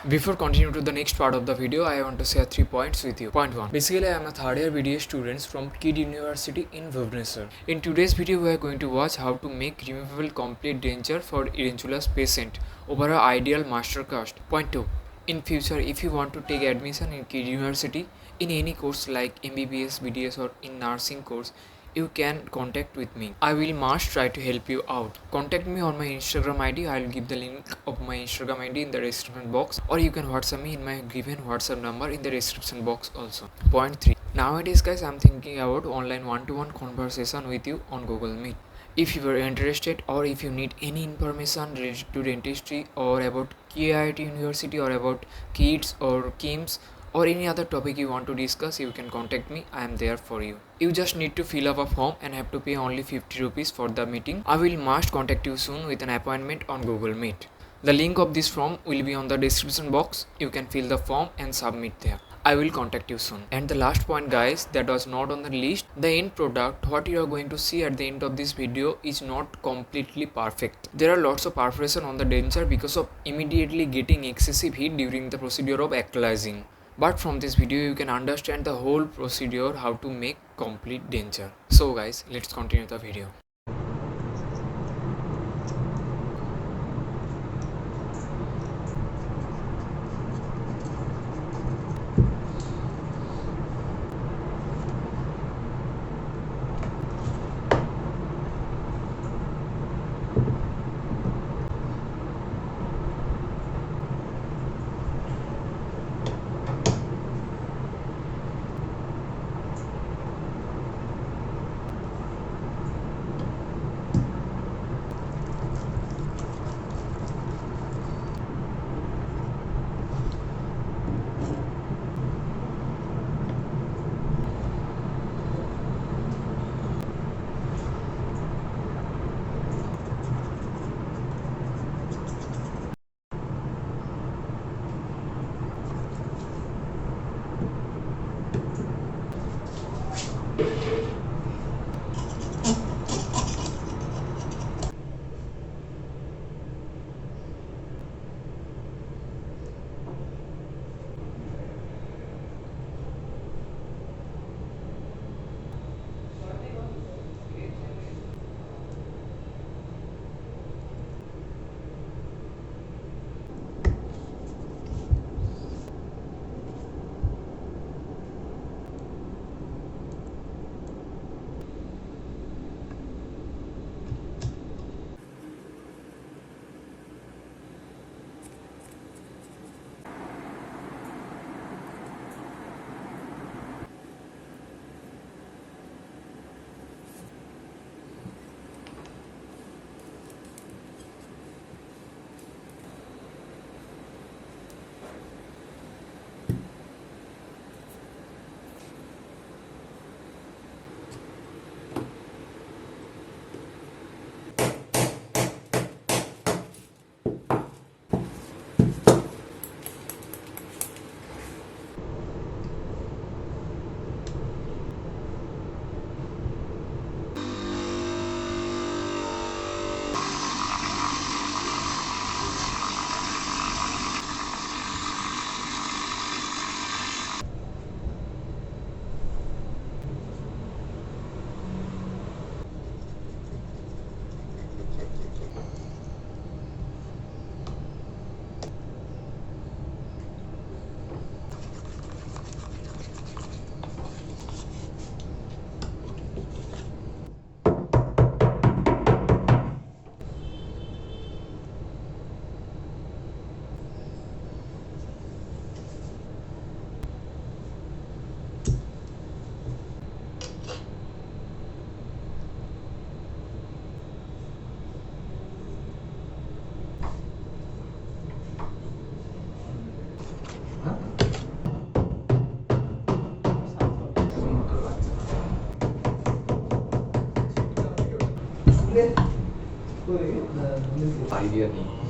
Before continuing to the next part of the video, I want to share 3 points with you. Point 1. Basically, I am a third year BDA student from Kid University in Bhubaneswar. In today's video, we are going to watch how to make removable complete denture for edentulous patient over an ideal master cast. Point 2. In future, if you want to take admission in Kid University in any course like MBBS, BDS or in nursing course, you can contact with me. I will must try to help you out. Contact me on my Instagram ID. I'll give the link of my Instagram ID in the description box, or you can WhatsApp me in my given WhatsApp number in the description box also. Point 3. Nowadays guys, I'm thinking about online one-to-one conversation with you on Google Meet. If you are interested or if you need any information related to dentistry or about KIT University or about kids or KIMS or any other topic you want to discuss, you can contact me. I am there for you. You just need to fill up a form and have to pay only 50 rupees for the meeting. I will must contact you soon with an appointment on Google Meet. The link of this form will be on the description box. You can fill the form and submit there. I will contact you soon. And the last point guys, that was not on the list, the end product, what you are going to see at the end of this video is not completely perfect. There are lots of perforation on the denture because of immediately getting excessive heat during the procedure of acrylizing. But from this video you can understand the whole procedure how to make complete denture. So guys, let's continue the video. idea नहीं